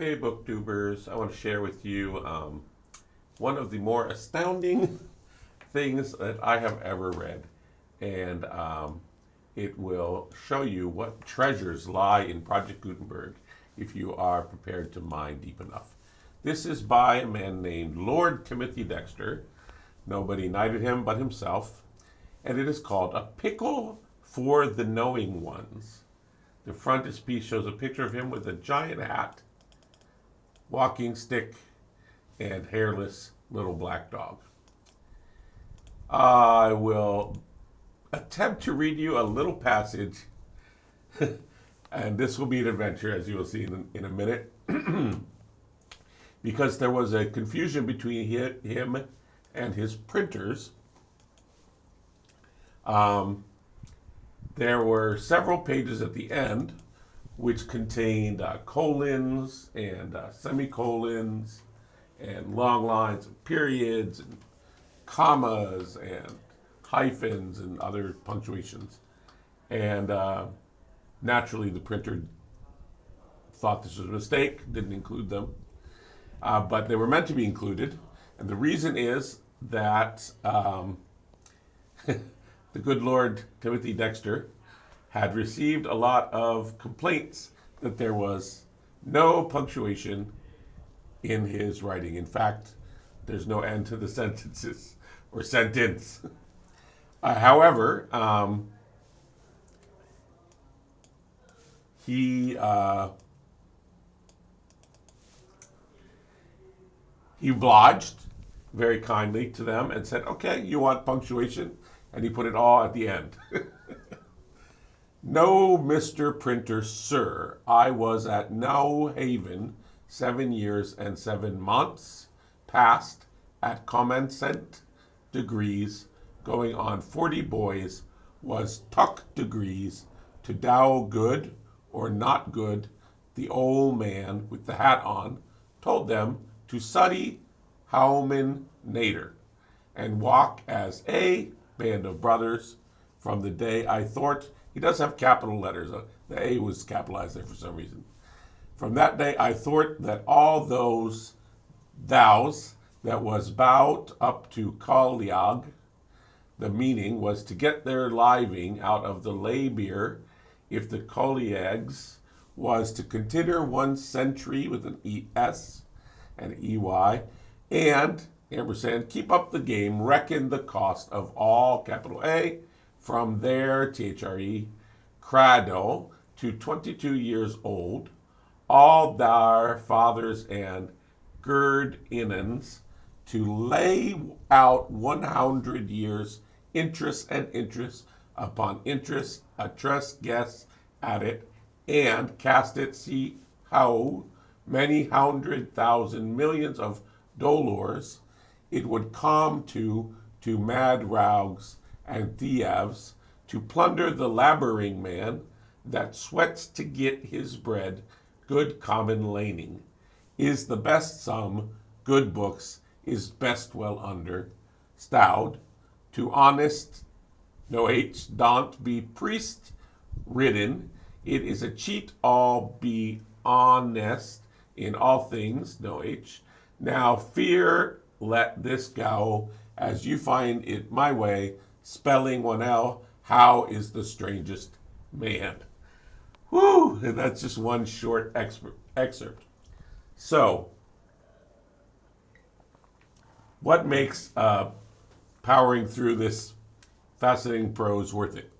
Hey, booktubers, I want to share with you one of the more astounding things that I have ever read. And it will show you what treasures lie in Project Gutenberg if you are prepared to mine deep enough. This is by a man named Lord Timothy Dexter. Nobody knighted him but himself. And it is called A Pickle for the Knowing Ones. The frontispiece shows a picture of him with a giant hat, walking stick, and hairless little black dog. I will attempt to read you a little passage, and this will be an adventure, as you will see in a minute, because there was a confusion between him and his printers. There were several pages at the end which contained colons and semicolons and long lines of periods and commas and hyphens and other punctuations. And naturally, the printer thought this was a mistake, didn't include them. But they were meant to be included. And the reason is that the good Lord Timothy Dexter had received a lot of complaints that there was no punctuation in his writing. In fact, there's no end to the sentences or sentence. However, he obliged very kindly to them and said, okay, you want punctuation? And he put it all at the end. No, Mr. Printer, sir, I was at no haven 7 years and 7 months past at commencent degrees, going on 40 boys, was tuck degrees to dow good or not good. The old man with the hat on told them to study howman nader and walk as a band of brothers from the day I thought. He does have capital letters. The A was capitalized there for some reason. From that day I thought that all those thous that was bowed up to Kaliag, the meaning was to get their living out of the labor, if the Kaliags was to consider one century with an ES and EY, and ampersand, keep up the game, reckon the cost of all capital A, from their THRE, cradle to 22 years old, all their fathers and gird innens, to lay out 100 years interest and interest upon interest, a trust guess at it, and cast it, see how many 100,000 millions of dollars it would come to mad rogues and thieves, to plunder the laboring man that sweats to get his bread, good common laning, is the best sum, good books, is best well under, stowed, to honest, no H, don't be priest ridden, it is a cheat all be honest in all things, no H, now fear let this go as you find it my way, spelling one L, how is the strangest man. Whew, that's just one short excerpt. So, what makes powering through this fascinating prose worth it?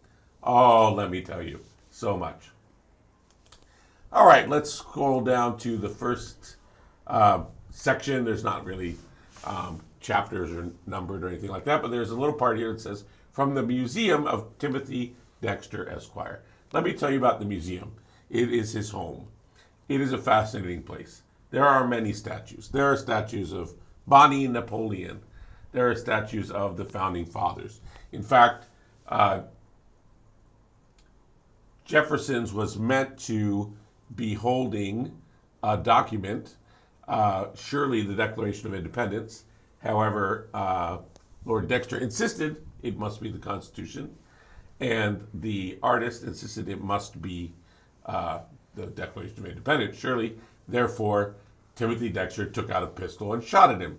Oh, let me tell you, so much. All right, let's scroll down to the first section. There's not really chapters or numbered or anything like that, but there's a little part here that says, from the Museum of Timothy Dexter, Esquire. Let me tell you about the museum. It is his home. It is a fascinating place. There are many statues. There are statues of Bonnie Napoleon. There are statues of the founding fathers. In fact, Jefferson's was meant to be holding a document, surely the Declaration of Independence. However, Lord Dexter insisted it must be the Constitution, and the artist insisted it must be the Declaration of Independence, surely. Therefore, Timothy Dexter took out a pistol and shot at him.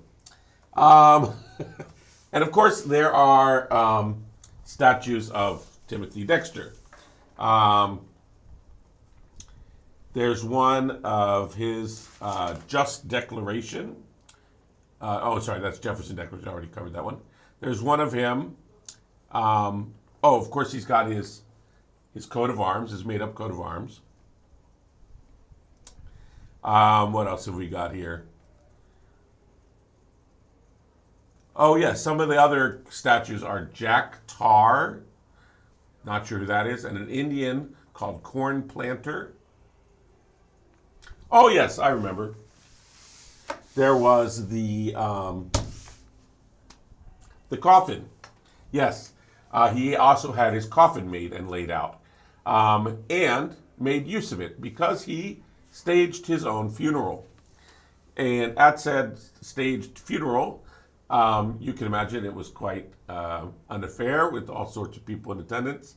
And of course, there are statues of Timothy Dexter. There's one of his just declaration. That's Jefferson Declaration. I already covered that one. There's one of him. Of course, he's got his coat of arms, his made-up coat of arms. What else have we got here? Oh, yes, some of the other statues are Jack Tar, not sure who that is, and an Indian called Corn Planter. Oh, yes, I remember. There was the coffin. Yes, he also had his coffin made and laid out, and made use of it because he staged his own funeral. And at said staged funeral, you can imagine it was quite an affair with all sorts of people in attendance.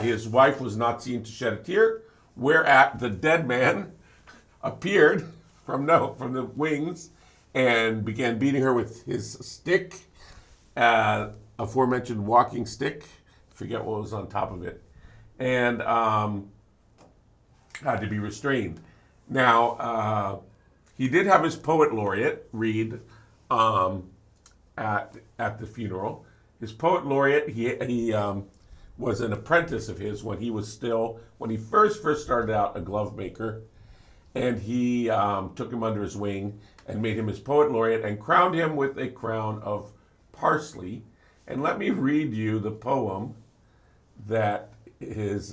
His wife was not seen to shed a tear, whereat the dead man appeared from the wings and began beating her with his stick, aforementioned walking stick. I forget what was on top of it, and had to be restrained. Now, he did have his poet laureate read at the funeral. His poet laureate, he was an apprentice of his when he first started out a glove maker, and he took him under his wing and made him his poet laureate and crowned him with a crown of parsley. And let me read you the poem that his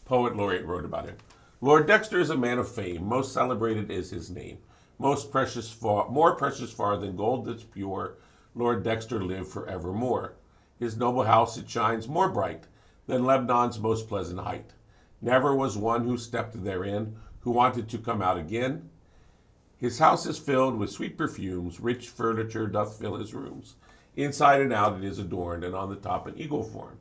poet laureate wrote about him. Lord Dexter is a man of fame, most celebrated is his name. More precious far than gold that's pure, Lord Dexter live forevermore. His noble house it shines more bright than Lebanon's most pleasant height. Never was one who stepped therein who wanted to come out again. His house is filled with sweet perfumes, rich furniture doth fill his rooms. Inside and out it is adorned, and on the top an eagle formed.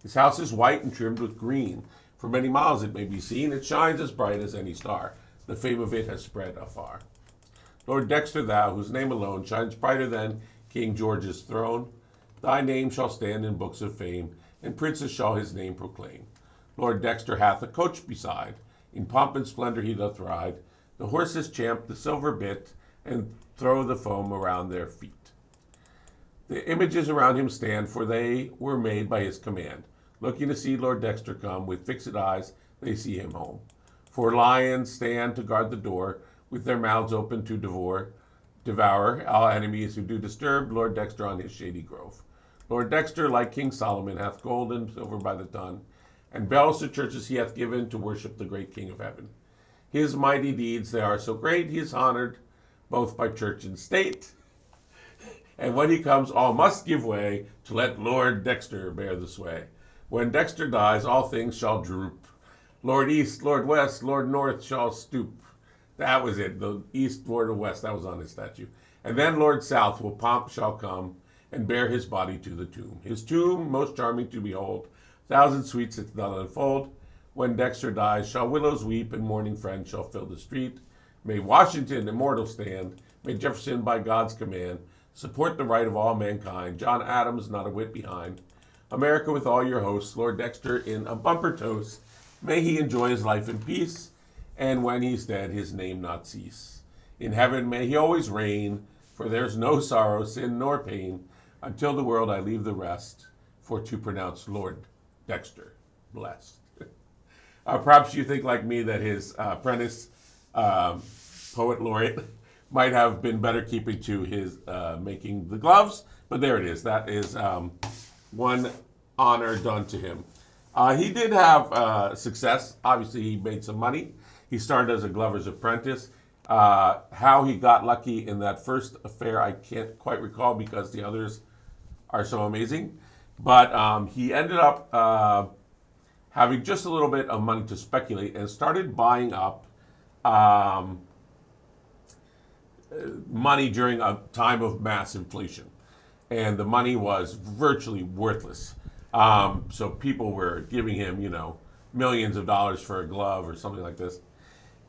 His house is white and trimmed with green. For many miles it may be seen, it shines as bright as any star. The fame of it has spread afar. Lord Dexter, thou, whose name alone shines brighter than King George's throne, thy name shall stand in books of fame, and princes shall his name proclaim. Lord Dexter hath a coach beside, in pomp and splendor he doth ride. The horses champ the silver bit, and throw the foam around their feet. The images around him stand, for they were made by his command. Looking to see Lord Dexter come, with fixed eyes they see him home. For lions stand to guard the door, with their mouths open to devour all enemies who do disturb Lord Dexter on his shady grove. Lord Dexter, like King Solomon, hath gold and silver by the ton, and bells to churches he hath given to worship the great King of heaven. His mighty deeds, they are so great, he is honored both by church and state. And when he comes, all must give way to let Lord Dexter bear the sway. When Dexter dies, all things shall droop. Lord East, Lord West, Lord North shall stoop. That was it. The East, Lord, or West, that was on his statue. And then Lord South will pomp shall come and bear his body to the tomb. His tomb, most charming to behold, 1,000 sweets it doth unfold. When Dexter dies, shall willows weep, and mourning friends shall fill the street. May Washington immortal stand, may Jefferson by God's command support the right of all mankind. John Adams not a whit behind. America with all your hosts, Lord Dexter in a bumper toast. May he enjoy his life in peace, and when he's dead, his name not cease. In heaven may he always reign, for there's no sorrow, sin, nor pain. Until the world I leave the rest, for to pronounce Lord Dexter blessed. Perhaps you think like me that his apprentice, poet laureate, might have been better keeping to his making the gloves, but there it is. That is one honor done to him. He did have success. Obviously, he made some money. He started as a glover's apprentice. How he got lucky in that first affair, I can't quite recall because the others are so amazing. But he ended up having just a little bit of money to speculate and started buying up money during a time of mass inflation. and the money was virtually worthless. So people were giving him, millions of dollars for a glove or something like this.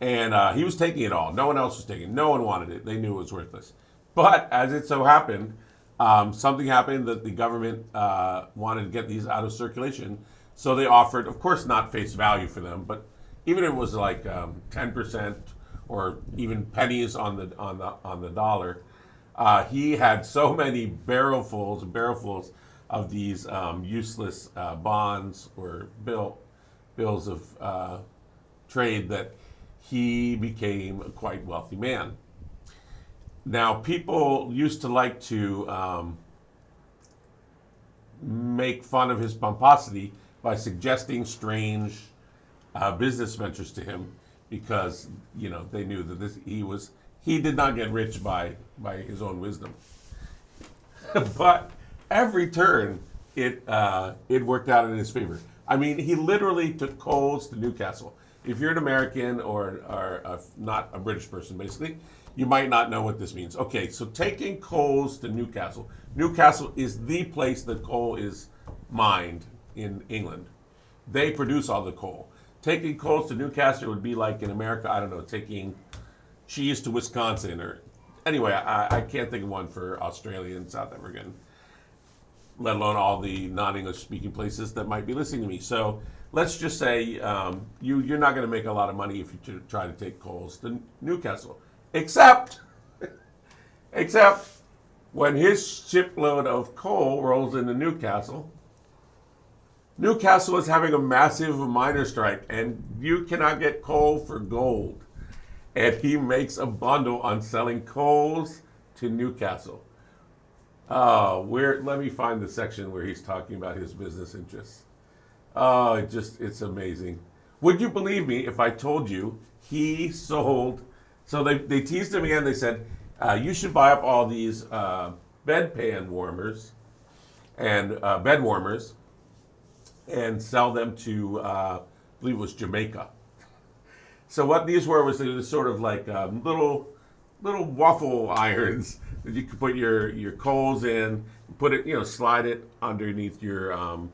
And he was taking it all. No one else was taking it. No one wanted it. They knew it was worthless. But as it so happened, something happened that the government wanted to get these out of circulation. So they offered, of course, not face value for them, but even if it was like 10% or even pennies on the dollar, he had so many barrelfuls and barrelfuls of these useless bonds or bills of trade that he became a quite wealthy man. Now, people used to like to make fun of his pomposity by suggesting strange business ventures to him because they knew that he did not get rich by his own wisdom. But every turn it worked out in his favor. I mean, he literally took coals to Newcastle. If you're an American or not a British person, basically, you might not know what this means. Okay, so taking coals to Newcastle. Newcastle is the place that coal is mined in England. They produce all the coal. Taking coals to Newcastle would be like in America, I don't know, taking cheese to Wisconsin or anyway, I can't think of one for Australia and South Africa, let alone all the non-English speaking places that might be listening to me. So let's just say you're not going to make a lot of money if you try to take coals to Newcastle, except when his shipload of coal rolls into Newcastle. Newcastle is having a massive miner strike, and you cannot get coal for gold. And he makes a bundle on selling coals to Newcastle. Oh, let me find the section where he's talking about his business interests. Oh, it's amazing. Would you believe me if I told you he sold? So they teased him again. They said, you should buy up all these bedpan warmers and bed warmers and sell them to, I believe it was Jamaica. So what these were was sort of like little waffle irons that you could put your coals in, put it, slide it underneath your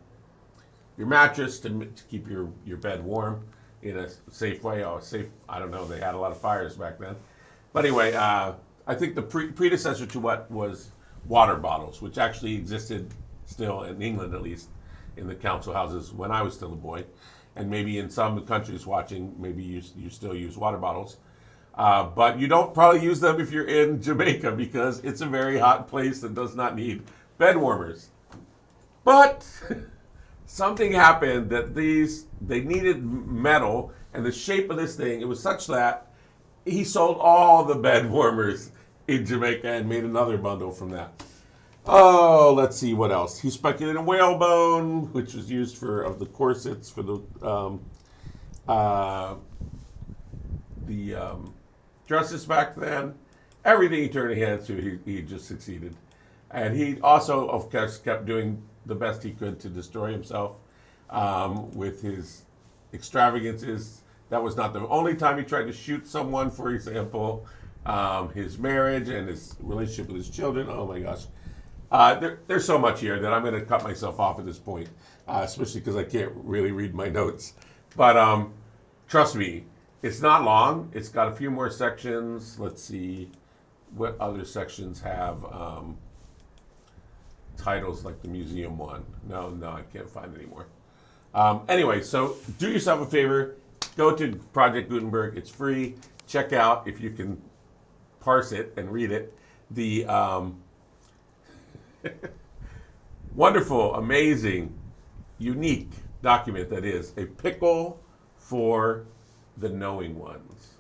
mattress to keep your bed warm in a safe way. I don't know, they had a lot of fires back then. But anyway, I think the predecessor to what was water bottles, which actually existed still in England at least, in the council houses when I was still a boy. And maybe in some countries watching, maybe you still use water bottles. But you don't probably use them if you're in Jamaica because it's a very hot place that does not need bed warmers. But something happened that they needed metal, and the shape of this thing, it was such that he sold all the bed warmers in Jamaica and made another bundle from that. Oh, let's see what else. He speculated in whalebone, which was used of the corsets for the dresses back then. Everything he turned his hands to, he just succeeded. And he also, of course, kept doing the best he could to destroy himself with his extravagances. That was not the only time he tried to shoot someone, for example. His marriage and his relationship with his children. Oh my gosh. There's so much here that I'm going to cut myself off at this point, especially because I can't really read my notes. But trust me, it's not long. It's got a few more sections. Let's see what other sections have titles like the museum one. No, I can't find any more. Anyway, so do yourself a favor. Go to Project Gutenberg. It's free. Check out, if you can parse it and read it, the wonderful, amazing, unique document that is a pickle for the knowing ones.